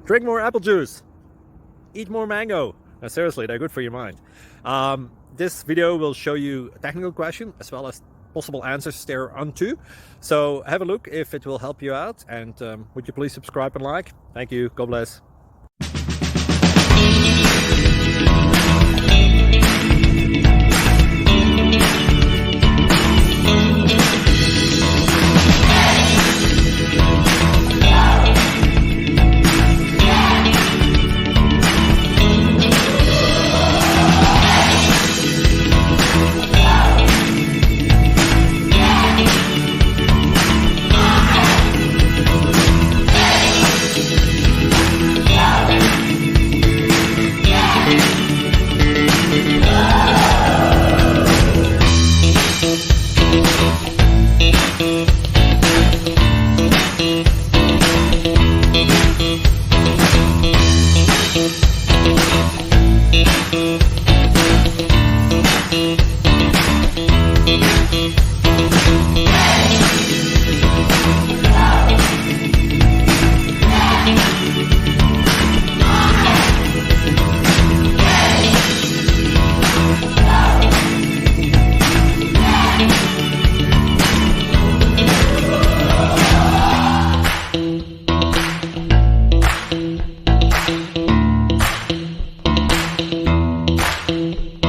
Drink more apple juice. Eat more mango. No, seriously, they're good for your mind. This video will show you a technical question as well as possible answers thereunto. So have a look if it will help you out, and would you please subscribe and like? Thank you. God bless.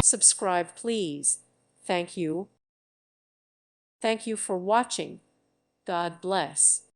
Subscribe, please. Thank you. Thank you for watching. God bless.